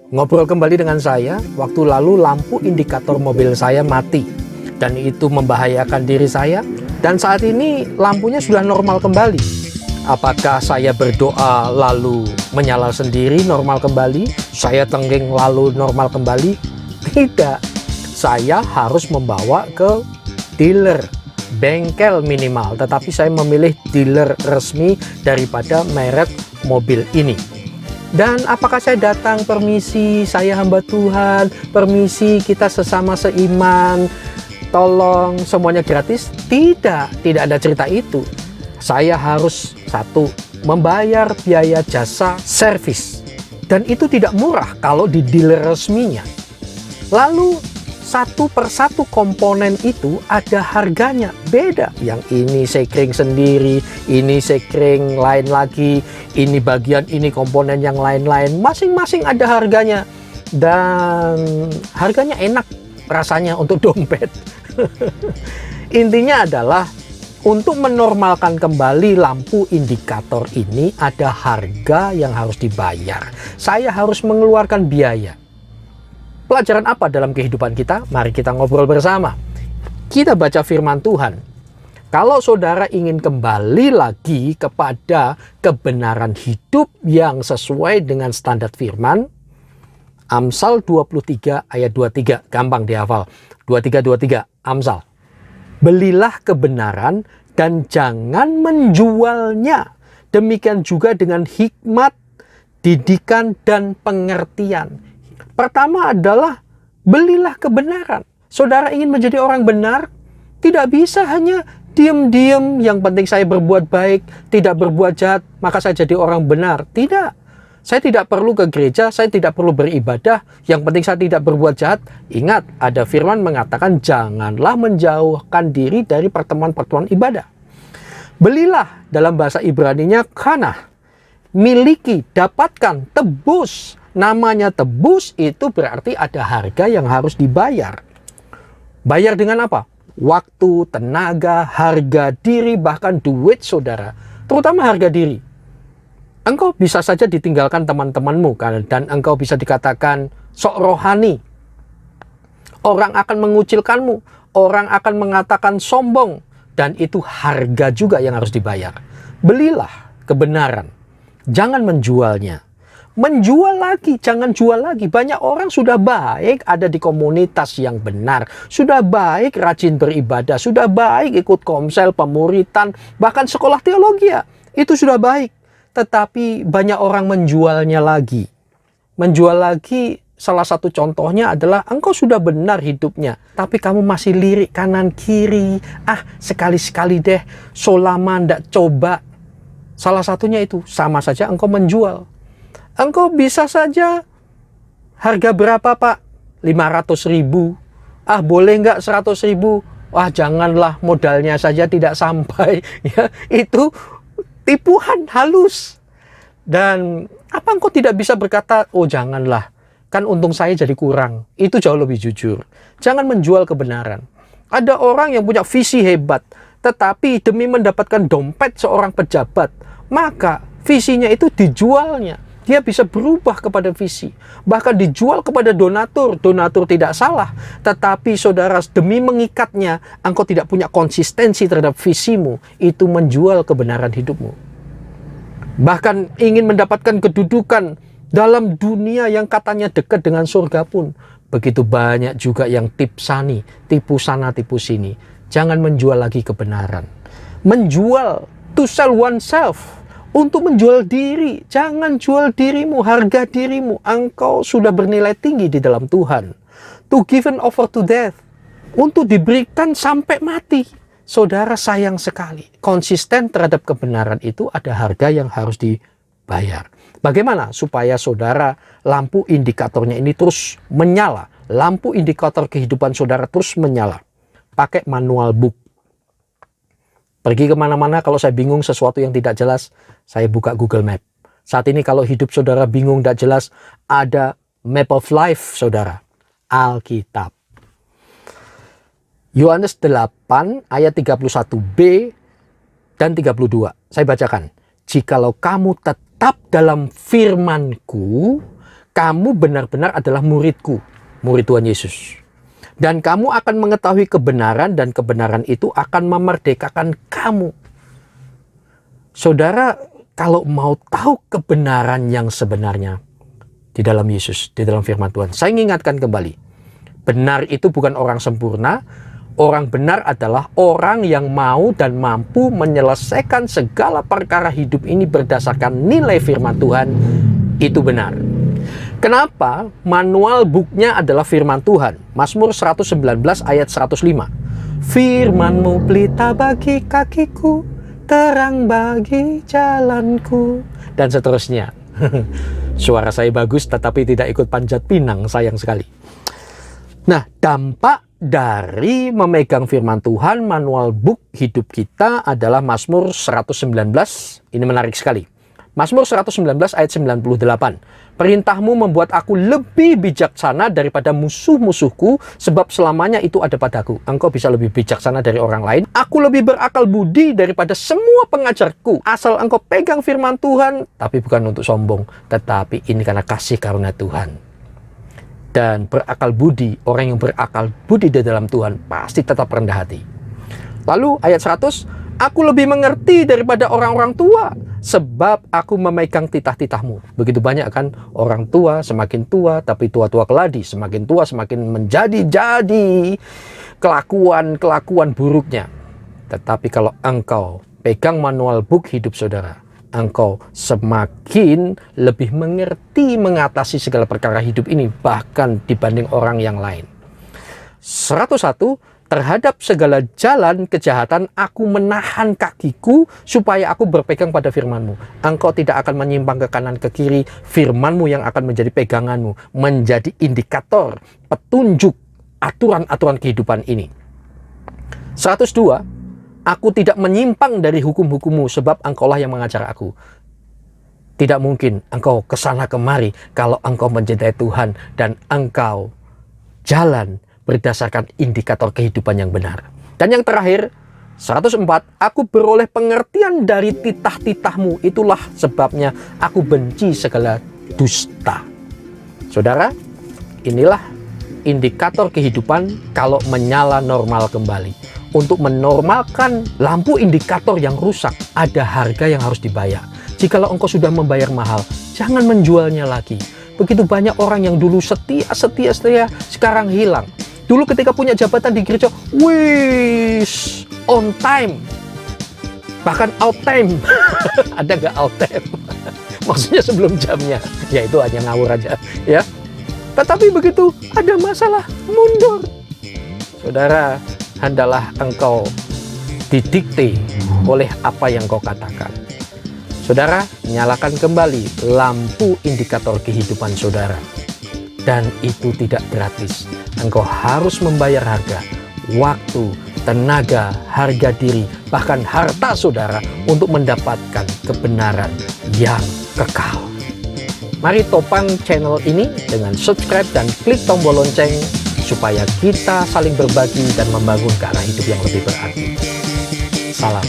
Ngobrol kembali dengan saya, waktu lalu lampu indikator mobil saya mati dan itu membahayakan diri saya, dan saat ini lampunya sudah normal kembali. Apakah saya berdoa lalu menyala sendiri normal kembali? Saya tengging lalu normal kembali? Tidak. Saya harus membawa ke dealer, bengkel minimal, tetapi saya memilih dealer resmi daripada merek mobil ini. Dan apakah saya datang, permisi, saya hamba Tuhan, permisi, kita sesama seiman, tolong, semuanya gratis? Tidak ada cerita itu. Saya harus membayar biaya jasa servis, dan itu tidak murah kalau di dealer resminya. Lalu satu persatu komponen itu ada harganya beda. Yang ini sekring sendiri, ini sekring lain lagi, ini bagian ini komponen yang lain-lain, masing-masing ada harganya, dan harganya enak rasanya untuk dompet. Intinya adalah untuk menormalkan kembali lampu indikator ini ada harga yang harus dibayar. Saya harus mengeluarkan biaya. Pelajaran apa dalam kehidupan kita? Mari kita ngobrol bersama. Kita baca firman Tuhan. Kalau saudara ingin kembali lagi kepada kebenaran hidup yang sesuai dengan standar firman, Amsal 23 ayat 23, gampang dihafal. 23 Amsal. Belilah kebenaran dan jangan menjualnya. Demikian juga dengan hikmat, didikan, dan pengertian. Pertama adalah belilah kebenaran. Saudara ingin menjadi orang benar, tidak bisa hanya diam-diam, yang penting saya berbuat baik, tidak berbuat jahat, maka saya jadi orang benar. Tidak. Saya tidak perlu ke gereja, saya tidak perlu beribadah, yang penting saya tidak berbuat jahat. Ingat, ada firman mengatakan janganlah menjauhkan diri dari pertemuan-pertemuan ibadah. Belilah, dalam bahasa Ibraninya kanah, miliki, dapatkan, tebus. Namanya tebus itu berarti ada harga yang harus dibayar. Bayar dengan apa? Waktu, tenaga, harga diri, bahkan duit saudara. Terutama harga diri. Engkau bisa saja ditinggalkan teman-temanmu dan engkau bisa dikatakan sok rohani. Orang akan mengucilkanmu, orang akan mengatakan sombong, dan itu harga juga yang harus dibayar. Belilah kebenaran, jangan menjualnya. Menjual lagi, jangan jual lagi. Banyak orang sudah baik ada di komunitas yang benar, sudah baik rajin beribadah, sudah baik ikut komsel, pemuritan, bahkan sekolah teologi ya, itu sudah baik. Tetapi banyak orang menjualnya lagi. Menjual lagi, salah satu contohnya adalah engkau sudah benar hidupnya, tapi kamu masih lirik kanan kiri. Sekali-sekali deh, so lama ndak coba. Salah satunya itu, sama saja engkau menjual. Engkau bisa saja, harga berapa pak? 500.000. Boleh nggak 100.000? Janganlah, modalnya saja tidak sampai. Ya, itu tipuan halus. Dan apa engkau tidak bisa berkata, janganlah, kan untung saya jadi kurang. Itu jauh lebih jujur. Jangan menjual kebenaran. Ada orang yang punya visi hebat, tetapi demi mendapatkan dompet seorang pejabat, maka visinya itu dijualnya. Dia bisa berubah kepada visi. Bahkan dijual kepada donatur. Donatur tidak salah. Tetapi saudara, demi mengikatnya, engkau tidak punya konsistensi terhadap visimu. Itu menjual kebenaran hidupmu. Bahkan ingin mendapatkan kedudukan dalam dunia yang katanya dekat dengan surga pun. Begitu banyak juga yang tipsani, tipu sana, tipu sini. Jangan menjual lagi kebenaran. Menjual, to sell oneself. Untuk menjual diri, jangan jual dirimu, harga dirimu. Engkau sudah bernilai tinggi di dalam Tuhan. To give an offer to death. Untuk diberikan sampai mati. Saudara, sayang sekali. Konsisten terhadap kebenaran itu ada harga yang harus dibayar. Bagaimana supaya saudara lampu indikatornya ini terus menyala? Lampu indikator kehidupan saudara terus menyala. Pakai manual book. Pergi kemana-mana kalau saya bingung sesuatu yang tidak jelas, saya buka Google Map. Saat ini kalau hidup saudara bingung, tidak jelas, ada Map of Life saudara. Alkitab. Yohanes 8 ayat 31b dan 32. Saya bacakan. Jikalau kamu tetap dalam firman-Ku, kamu benar-benar adalah muridku, murid Tuhan Yesus. Dan kamu akan mengetahui kebenaran, dan kebenaran itu akan memerdekakan kamu. Saudara, kalau mau tahu kebenaran yang sebenarnya di dalam Yesus, di dalam firman Tuhan, saya ingatkan kembali, benar itu bukan orang sempurna. Orang benar adalah orang yang mau dan mampu menyelesaikan segala perkara hidup ini berdasarkan nilai firman Tuhan. Itu benar. Kenapa? Manual booknya adalah firman Tuhan. Mazmur 119 ayat 105. Firman-Mu pelita bagi kakiku, terang bagi jalanku. Dan seterusnya. Suara saya bagus tetapi tidak ikut panjat pinang, sayang sekali. Nah, dampak dari memegang firman Tuhan, manual book hidup kita adalah Mazmur 119. Ini menarik sekali. Mazmur 119 ayat 98. Perintahmu membuat aku lebih bijaksana daripada musuh-musuhku, sebab selamanya itu ada padaku. Engkau bisa lebih bijaksana dari orang lain. Aku lebih berakal budi daripada semua pengajarku. Asal engkau pegang firman Tuhan, tapi bukan untuk sombong, tetapi ini karena kasih karunia Tuhan. Dan berakal budi, orang yang berakal budi di dalam Tuhan pasti tetap rendah hati. Lalu ayat 100, aku lebih mengerti daripada orang-orang tua, sebab aku memegang titah-titahmu. Begitu banyak kan orang tua, semakin tua, tapi tua-tua keladi. Semakin tua semakin menjadi-jadi kelakuan buruknya. Tetapi kalau engkau pegang manual book hidup saudara, engkau semakin lebih mengerti mengatasi segala perkara hidup ini, bahkan dibanding orang yang lain. 101, terhadap segala jalan kejahatan aku menahan kakiku supaya aku berpegang pada firman-Mu. Engkau tidak akan menyimpang ke kanan ke kiri. Firman-Mu yang akan menjadi peganganmu, menjadi indikator, petunjuk, aturan-aturan kehidupan ini. 102, aku tidak menyimpang dari hukum-hukum-Mu, sebab engkaulah yang mengajar aku. Tidak mungkin engkau kesana kemari kalau engkau mencintai Tuhan dan engkau jalan berdasarkan indikator kehidupan yang benar. Dan yang terakhir, 104, aku beroleh pengertian dari titah-titah-Mu. Itulah sebabnya aku benci segala dusta. Saudara, inilah indikator kehidupan kalau menyala normal kembali. Untuk menormalkan lampu indikator yang rusak, ada harga yang harus dibayar. Jikalau engkau sudah membayar mahal, jangan menjualnya lagi. Begitu banyak orang yang dulu setia, sekarang hilang. Dulu ketika punya jabatan di gereja, wish, on time. Bahkan out time. Ada nggak out time? Maksudnya sebelum jamnya. Ya itu hanya ngawur aja. Ya. Tetapi begitu ada masalah, mundur. Saudara, hendalah engkau didikte oleh apa yang kau katakan. Saudara, nyalakan kembali lampu indikator kehidupan saudara. Dan itu tidak gratis. Engkau harus membayar harga, waktu, tenaga, harga diri, bahkan harta saudara untuk mendapatkan kebenaran yang kekal. Mari topang channel ini dengan subscribe dan klik tombol lonceng supaya kita saling berbagi dan membangun ke arah hidup yang lebih berarti. Salam.